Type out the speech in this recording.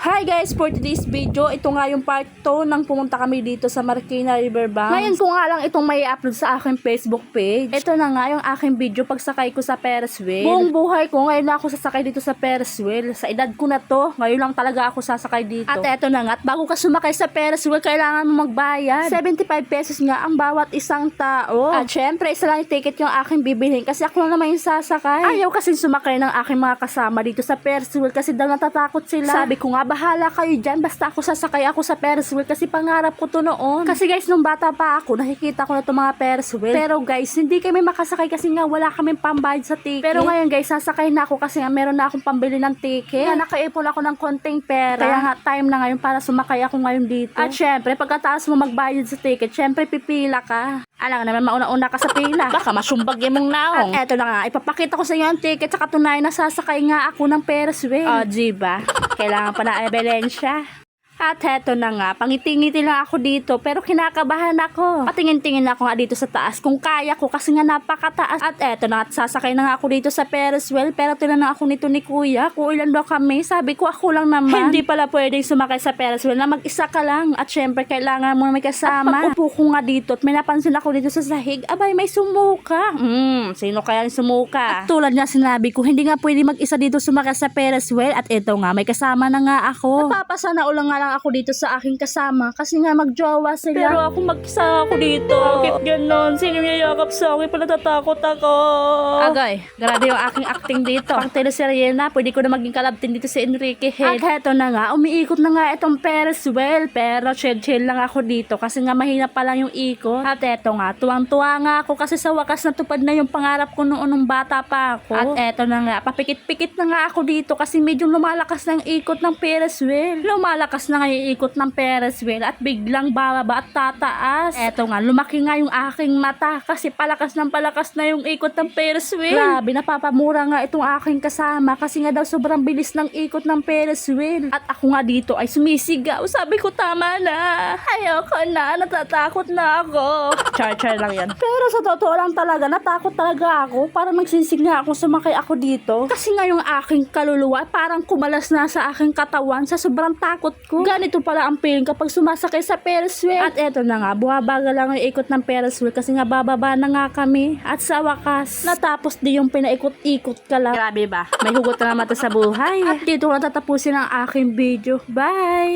Hi guys, for today's video, ito nga yung part 2 nang pumunta kami dito sa Marikina Riverbank. Ngayon ko nga lang itong may upload sa aking Facebook page. Ito na nga yung aking video pagsakay ko sa Ferris wheel. Buong buhay ko, ngayon na ako sasakay dito sa Ferris wheel. Sa edad ko na to, ngayon lang talaga ako sasakay dito. At eto na nga, at bago ka sumakay sa Ferris wheel, kailangan mo magbayad. 75 pesos nga ang bawat isang tao. At syempre, isa lang yung ticket yung aking bibilhin kasi ako lang naman yung sasakay. Ayaw kasi sumakay ng aking mga kasama dito sa Ferris wheel kasi daw natatakot sila. Sabi ko nga, bahala kayo dyan, basta ako sasakay ako sa Ferris wheel kasi pangarap ko to noon. Kasi guys, nung bata pa ako, nakikita ko na itong mga Ferris wheel. Pero guys, hindi kami makasakay kasi nga wala kaming pambayad sa ticket. Pero ngayon guys, sasakay na ako kasi nga meron na akong pambili ng ticket. Nga nakaipon ako ng konting pera. Kaya nga time na ngayon para sumakay ako ngayon dito. At syempre, pagkatapos mo magbayad sa ticket, syempre pipila ka. Alam naman, mauna-una ka sa pila. Baka masumbag yung mong naong. At eto na nga, ipapakita ko sa inyo ang ticket sa katunayan na sasakay nga ako ng Ferris wheel. O, diba? Kailangan pa na ebidensya. At heto na nga, pangiti-ngiti lang ako dito pero kinakabahan ako. Patingin-tingin ako nga dito sa taas kung kaya ko kasi nga napakataas. At eto na nga, sasakay na nga ako dito sa Ferris wheel pero tinanong ako nito ni kuya kung ilan daw kami. Sabi ko ako lang naman. Hindi pala pwedeng sumakay sa Ferris wheel na mag-isa ka lang. At syempre kailangan mo may kasama. At pag-upo ko nga dito at may napansin ako dito sa sahig, abay may sumuka. Sino kaya yung sumuka? At tulad nga sinabi ko, hindi nga pwede mag-isa dito sumakay sa Ferris wheel. At eto nga, may kasama na nga ako. Napapasana ulang nga lang ako dito sa aking kasama kasi nga magjowa sila. Pero ako mag-isa ako dito. Bakit ganon? Sino yayakap sa akin? Natatakot ako. Agay, grabe yung aking acting dito. Pang teleserye na, pwede ko na maging kalabtin dito si Enrique Head. At heto na nga, umiikot na nga itong Ferris wheel. Pero chill lang ako dito kasi nga mahina pa lang yung ikot. At eto nga, tuwang-tuwa nga ako kasi sa wakas natupad na yung pangarap ko noon nung bata pa ako. At eto na nga, papikit-pikit na nga ako dito kasi medyo lumalakas na yung ikot ng Ferris wheel. Lumalakas na nga yung ikot ng Ferris wheel at biglang bababa at tataas. Eto nga, lumaki nga yung aking mata kasi palakas na yung ikot ng Ferris wheel. Grabe, napapamura nga itong aking kasama kasi nga daw sobrang bilis ng ikot ng Ferris wheel. At ako nga dito ay sumisigaw. Sabi ko tama na. Ayoko na, natatakot na ako. Char lang yan. Pero sa totoo lang talaga, natakot talaga ako. Parang nagsisig nga ako sumakay ako dito. Kasi nga yung aking kaluluwa parang kumalas na sa aking katawan sa sobrang takot ko. Ganito pala ang feeling kapag sumasakay sa Ferris wheel. At eto na nga, bumabagal lang ang ikot ng Ferris wheel kasi nga bababa na nga kami. At sa wakas, natapos din yung pinaikot-ikot ka lang. Grabe ba? May hugot na naman to sa buhay. At dito na tatapusin ang aking video. Bye!